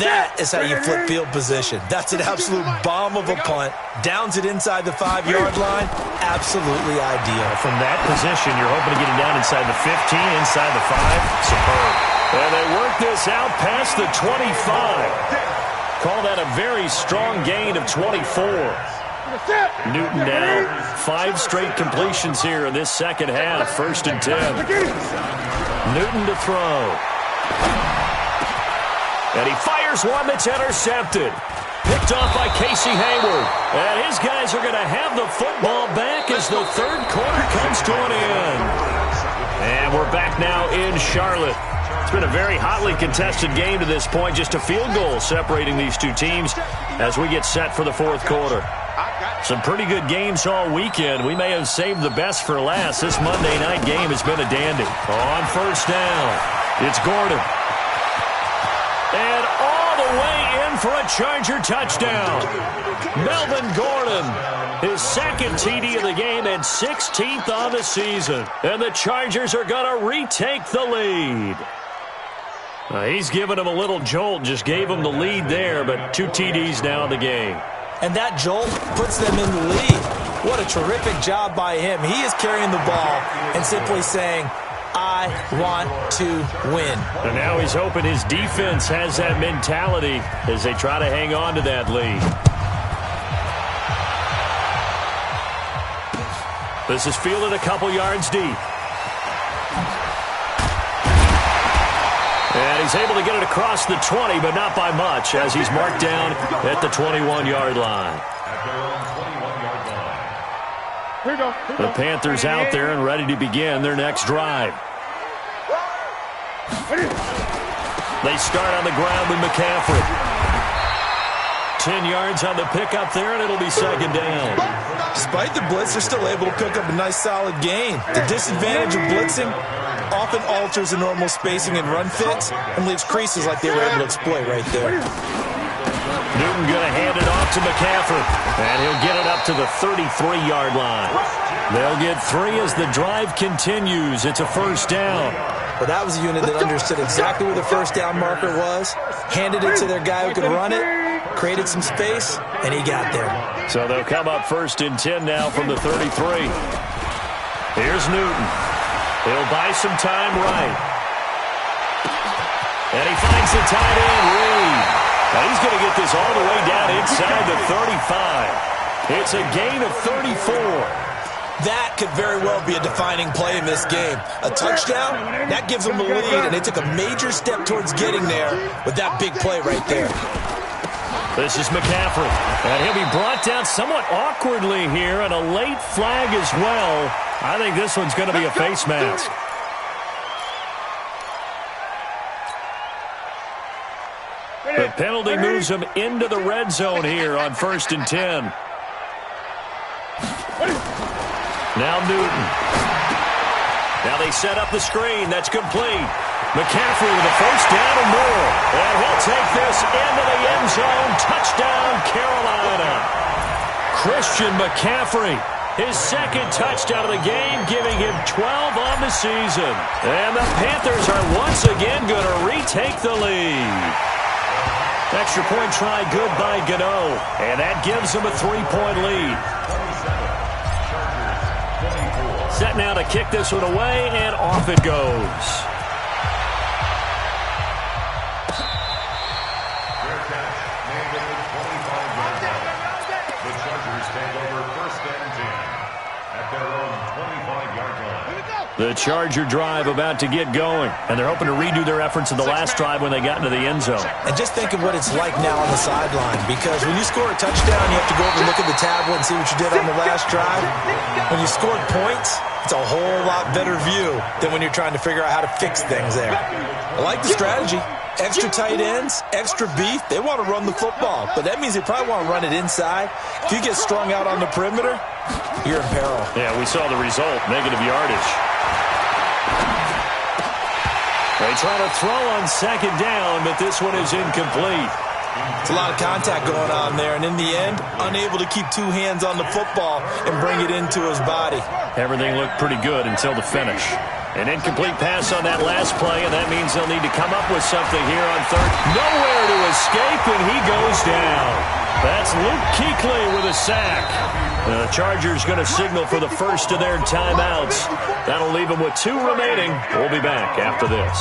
That is how you flip field position. That's an absolute bomb of a punt. Downs it inside the 5-yard line. Absolutely ideal. From that position, you're hoping to get him down inside the 15, inside the 5. Superb. And they work this out past the 25. Call that a very strong gain of 24. Newton now 5 straight completions here in this second half. 1st and 10. Newton to throw. And he fires one that's intercepted. Picked off by Casey Hayward. And his guys are going to have the football back as the 3rd quarter comes to an end. And we're back now in Charlotte. It's been a very hotly contested game to this point. Just a field goal separating these two teams as we get set for the 4th quarter. Some pretty good games all weekend. We may have saved the best for last. This Monday night game has been a dandy. On 1st down, it's Gordon. And all the way in for a Charger touchdown. Melvin Gordon, his 2nd TD of the game and 16th on the season. And the Chargers are going to retake the lead. He's given him a little jolt, just gave him the lead there, but 2 TDs now in the game. And that jolt puts them in the lead. What a terrific job by him. He is carrying the ball and simply saying, I want to win. And now he's hoping his defense has that mentality as they try to hang on to that lead. This is fielded a couple yards deep. And he's able to get it across the 20, but not by much, as he's marked down at the 21-yard line. The Panthers out there and ready to begin their next drive. They start on the ground with McCaffrey. 10 yards on the pickup there, and it'll be 2nd down. Despite the blitz, they're still able to pick up a nice solid gain. The disadvantage of blitzing often alters the normal spacing and run fits and leaves creases like they were able to exploit right there. Newton going to hand it off to McCaffrey, and he'll get it up to the 33-yard line. They'll get 3 as the drive continues. It's a 1st down. Well, that was a unit that understood exactly where the 1st down marker was, handed it to their guy who could run it, created some space, and he got there. So they'll come up 1st and 10 now from the 33. Here's Newton. He'll buy some time right. And he finds the tight end, Reed. Now he's going to get this all the way down inside the 35. It's a gain of 34. That could very well be a defining play in this game. A touchdown, that gives them the lead, and they took a major step towards getting there with that big play right there. This is McCaffrey. And he'll be brought down somewhat awkwardly here, and a late flag as well. I think this one's going to be a face mask. The penalty moves him into the red zone here on 1st and 10. Now Newton. Now they set up the screen. That's complete. McCaffrey with a first down and more. And he'll take this into the end zone. Touchdown, Carolina. Christian McCaffrey, his second touchdown of the game, giving him 12 on the season. And the Panthers are once again going to retake the lead. Extra point try good by Gano. And that gives them a 3-point lead. Set now to kick this one away, and off it goes. Fair catch made at the 25-yard line. The Chargers take over 1st and 10 at their own 25-yard line. The Charger drive about to get going, and they're hoping to redo their efforts in the last drive when they got into the end zone. And just think of what it's like now on the sideline, because when you score a touchdown, you have to go over and look at the tablet and see what you did on the last drive. When you scored points, it's a whole lot better view than when you're trying to figure out how to fix things there. I like the strategy. Extra tight ends, extra beef. They want to run the football, but that means they probably want to run it inside. If you get strung out on the perimeter, you're in peril. Yeah, we saw the result, negative yardage. They try to throw on second down, but this one is incomplete. It's a lot of contact going on there, and in the end, unable to keep two hands on the football and bring it into his body. Everything looked pretty good until the finish. An incomplete pass on that last play, and that means they'll need to come up with something here on third. Nowhere to escape, and he goes down. That's Luke Kuechly with a sack. The Chargers going to signal for the first of their timeouts. That'll leave them with 2 remaining. We'll be back after this.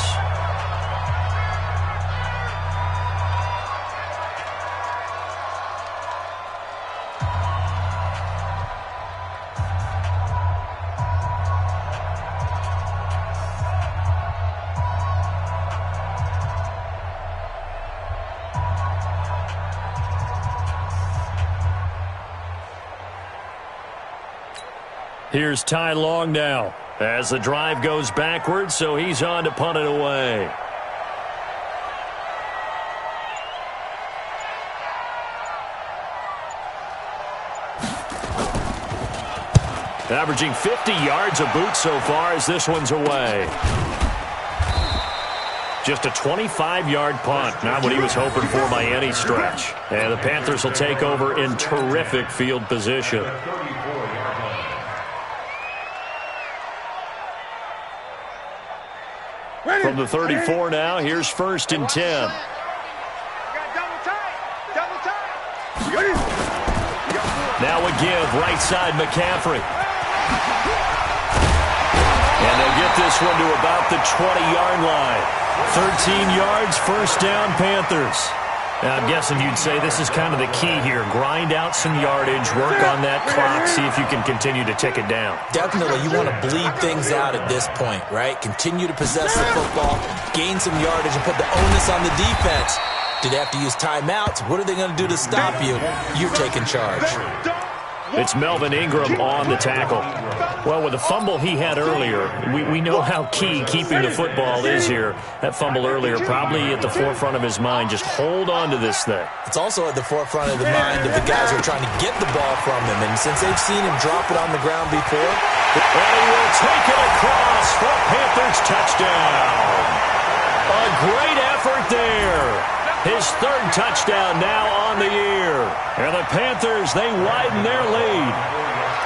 Here's Ty Long now as the drive goes backwards, so he's on to punt it away. Averaging 50 yards a boot so far as this one's away. Just a 25-yard punt, not what he was hoping for by any stretch. And the Panthers will take over in terrific field position. From the 34 now, here's 1st and 10. Now a give, right side McCaffrey. And they'll get this one to about the 20-yard line. 13 yards, first down, Panthers. Now, I'm guessing you'd say this is kind of the key here. Grind out some yardage, work on that clock, see if you can continue to tick it down. Definitely, you want to bleed things out at this point, right? Continue to possess the football, gain some yardage, and put the onus on the defense. Do they have to use timeouts? What are they going to do to stop you? You're taking charge. It's Melvin Ingram on the tackle. Well, with the fumble he had earlier, we know how key keeping the football is here. That fumble earlier probably at the forefront of his mind. Just hold on to this thing. It's also at the forefront of the mind of the guys who are trying to get the ball from him. And since they've seen him drop it on the ground before, and he will take it across for a Panthers touchdown. A great effort there. His 3rd touchdown now on the year. And the Panthers, they widen their lead.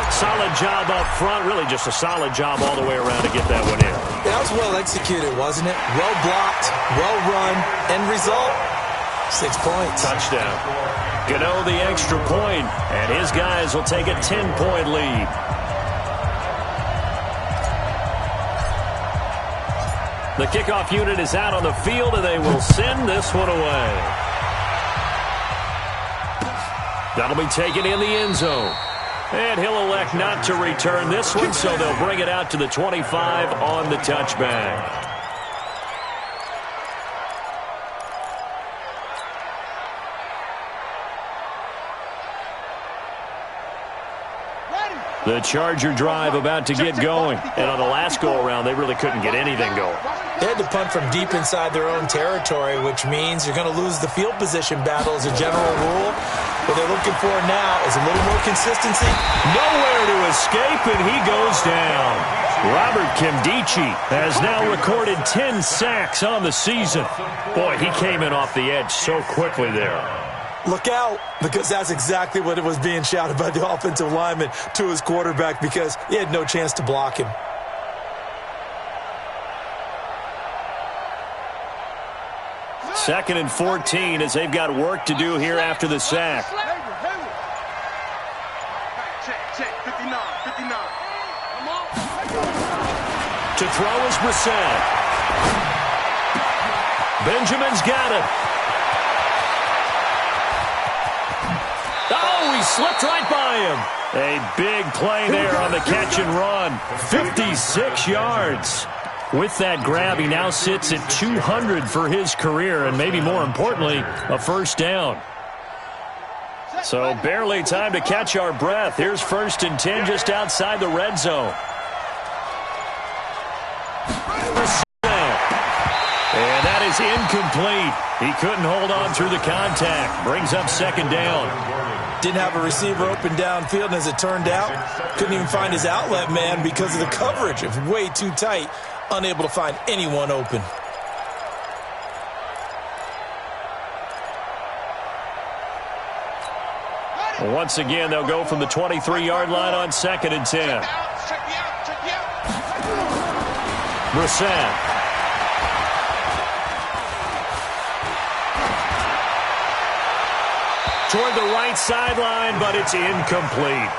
Solid job up front. Really just a solid job all the way around to get that one in. That was well executed, wasn't it? Well blocked, well run. End result, 6 points. Touchdown. Gano the extra point, and his guys will take a 10-point lead. The kickoff unit is out on the field, and they will send this one away. That'll be taken in the end zone. And he'll elect not to return this one, so they'll bring it out to the 25 on the touchback. The Charger drive about to get going. And on the last go-around, they really couldn't get anything going. They had to punt from deep inside their own territory, which means you're going to lose the field position battle as a general rule. What they're looking for now is a little more consistency. Nowhere to escape, and he goes down. Robert Kimdichie has now recorded 10 sacks on the season. Boy, he came in off the edge so quickly there. Look out, because that's exactly what it was being shouted by the offensive lineman to his quarterback, because he had no chance to block him. Second and 14 as they've got work to do here after the sack. Check, 59. To throw is Brissett. Benjamin's got it. Oh, he slipped right by him. A big play there on the catch and run. 56 yards. With that grab, he now sits at 200 for his career, and maybe more importantly, a first down. So barely time to catch our breath. Here's 1st and 10 just outside the red zone. And that is incomplete. He couldn't hold on through the contact. Brings up 2nd down. Didn't have a receiver open downfield, and as it turned out, couldn't even find his outlet man because of the coverage. It was way too tight, unable to find anyone open. Once again, they'll go from the 23-yard line on 2nd and 10. Brissett. Toward the right sideline, but it's incomplete.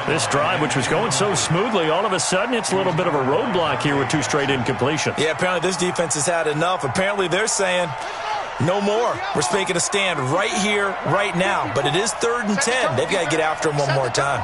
This drive, which was going so smoothly, all of a sudden it's a little bit of a roadblock here with 2 straight incompletions. Yeah, apparently this defense has had enough. Apparently they're saying, no more. We're making a stand right here, right now. But it is 3rd and 10. They've got to get after him one more time.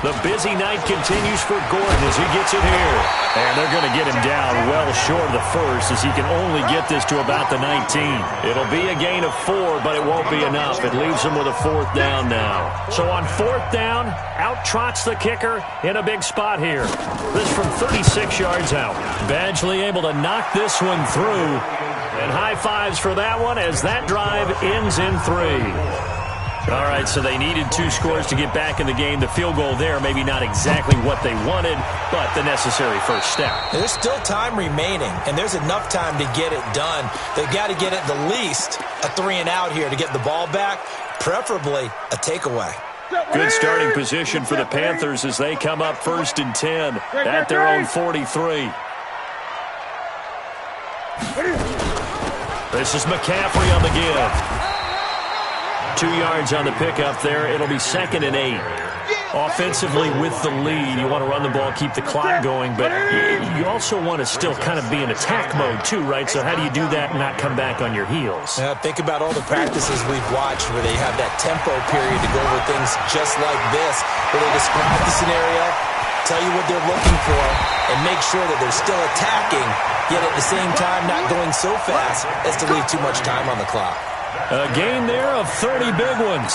The busy night continues for Gordon as he gets it here. And they're going to get him down well short of the first as he can only get this to about the 19. It'll be a gain of 4, but it won't be enough. It leaves him with a 4th down now. So on 4th down, out trots the kicker in a big spot here. This from 36 yards out. Badgley able to knock this one through. And high fives for that one as that drive ends in 3. All right, so they needed 2 scores to get back in the game. The field goal there, maybe not exactly what they wanted, but the necessary first step. There's still time remaining, and there's enough time to get it done. They've got to get at the least a 3-and-out here to get the ball back, preferably a takeaway. Good starting position for the Panthers as they come up 1st and 10 at their own 43. This is McCaffrey on the give. 2 yards on the pickup there. It'll be 2nd and 8. Offensively with the lead, you want to run the ball, keep the clock going, but you also want to still kind of be in attack mode too, right? So how do you do that and not come back on your heels? Think about all the practices we've watched where they have that tempo period to go over things just like this, where they describe the scenario, tell you what they're looking for, and make sure that they're still attacking, yet at the same time not going so fast as to leave too much time on the clock. A gain there of 30 big ones.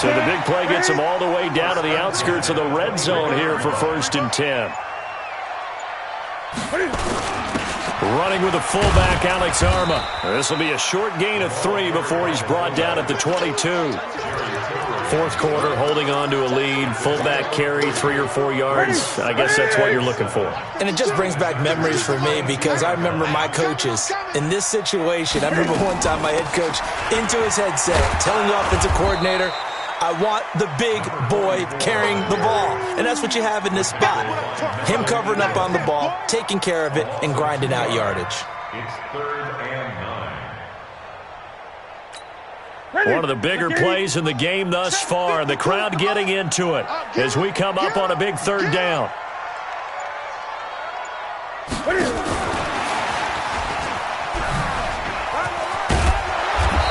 So the big play gets them all the way down to the outskirts of the red zone here for 1st and 10. Running with the fullback, Alex Arma. This will be a short gain of 3 before he's brought down at the 22. 4th quarter, holding on to a lead. Fullback carry, 3 or 4 yards. I guess that's what you're looking for. And it just brings back memories for me because I remember my coaches in this situation. I remember one time my head coach into his headset telling the offensive coordinator, I want the big boy carrying the ball. And that's what you have in this spot. Him covering up on the ball, taking care of it, and grinding out yardage. It's 3rd and 9. One of the bigger plays in the game thus far, and the crowd getting into it as we come up on a big 3rd down.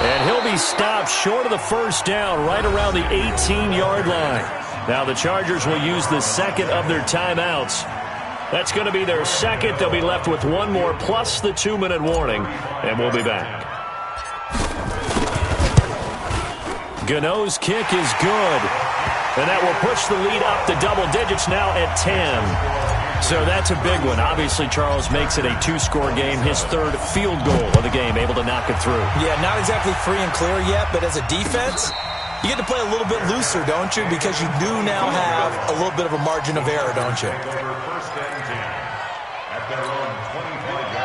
And he'll be stopped short of the first down right around the 18-yard line. Now the Chargers will use the 2nd of their timeouts. That's going to be their 2nd. They'll be left with 1 more plus the 2-minute warning, and we'll be back. Gano's kick is good. And that will push the lead up to double digits now at 10. So that's a big one. Obviously, Charles makes it a 2-score game. His third field goal of the game, able to knock it through. Yeah, not exactly free and clear yet, but as a defense, you get to play a little bit looser, don't you? Because you do now have a little bit of a margin of error, don't you?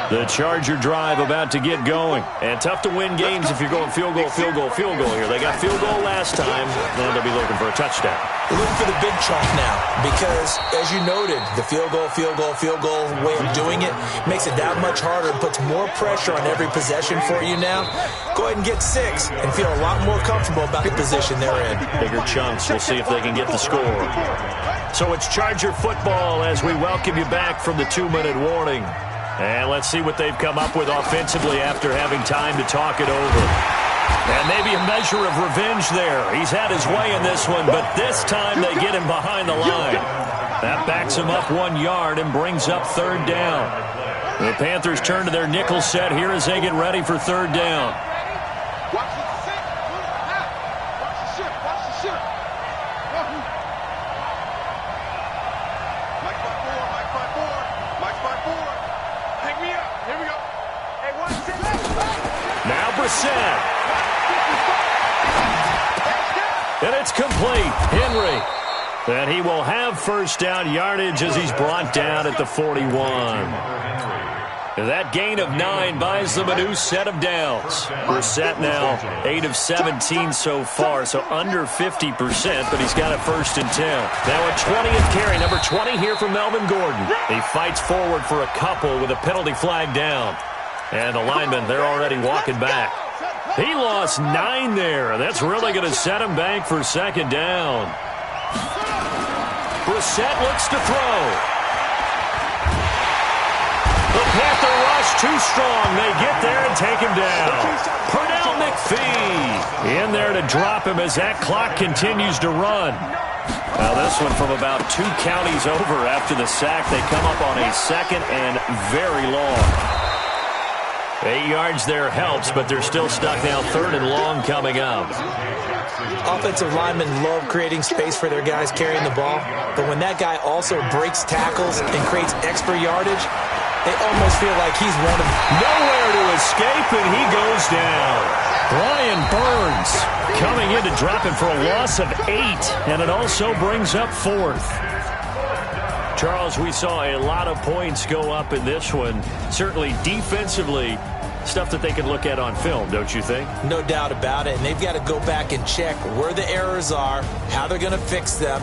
The Charger drive about to get going. And tough to win games if you're going field goal here. They got field goal last time, and they'll be looking for a touchdown. They're looking for the big chunk now because, as you noted, the field goal way of doing it makes it that much harder and puts more pressure on every possession for you now. Go ahead and get 6 and feel a lot more comfortable about the position they're in. Bigger chunks. We'll see if they can get the score. So it's Charger football as we welcome you back from the 2-minute warning. And let's see what they've come up with offensively after having time to talk it over. And maybe a measure of revenge there. He's had his way in this one, but this time they get him behind the line. That backs him up 1 yard and brings up 3rd down. The Panthers turn to their nickel set here as they get ready for 3rd down. Now Brissett. And it's complete. Henry. And he will have 1st down yardage as he's brought down at the 41. That gain of 9 buys them a new set of downs. Brissett now 8 of 17 so far, so under 50%, but he's got a 1st and 10. Now a 20th carry, number 20 here from Melvin Gordon. He fights forward for a couple with a penalty flag down. And the linemen, they're already walking back. He lost 9 there. That's really going to set him back for 2nd down. Brissett looks to throw. The Panther rush too strong. They get there and take him down. Pernell McPhee in there to drop him as that clock continues to run. Now this one from about 2 counties over after the sack. They come up on a 2nd and very long. 8 yards there helps, but they're still stuck now 3rd and long coming up. Offensive linemen love creating space for their guys carrying the ball, but when that guy also breaks tackles and creates extra yardage, they almost feel like he's one of nowhere to escape, and he goes down. Brian Burns coming in to drop him for a loss of 8, and it also brings up 4th. Charles, we saw a lot of points go up in this one. Certainly defensively, stuff that they can look at on film, don't you think? No doubt about it. And they've got to go back and check where the errors are, how they're going to fix them,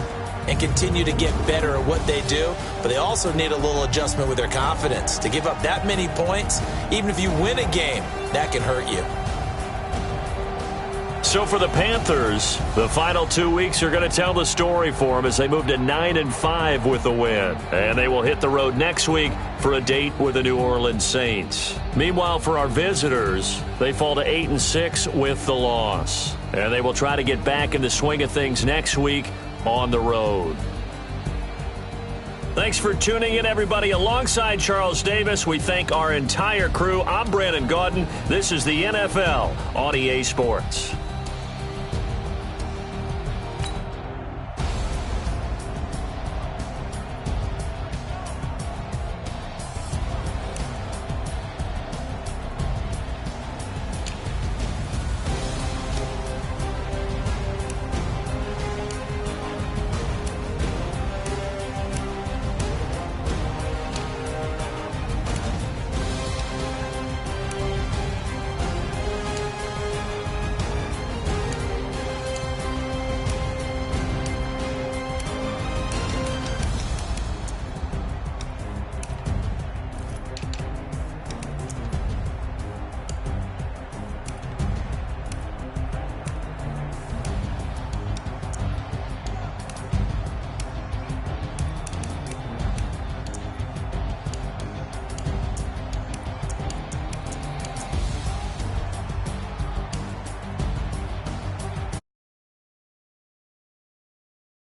and continue to get better at what they do. But they also need a little adjustment with their confidence. To give up that many points, even if you win a game, that can hurt you. So for the Panthers, the final 2 weeks are going to tell the story for them as they move to 9-5 with the win. And they will hit the road next week for a date with the New Orleans Saints. Meanwhile, for our visitors, they fall to 8-6 with the loss. And they will try to get back in the swing of things next week on the road. Thanks for tuning in, everybody. Alongside Charles Davis, we thank our entire crew. I'm Brandon Gaudin. This is the NFL on EA Sports.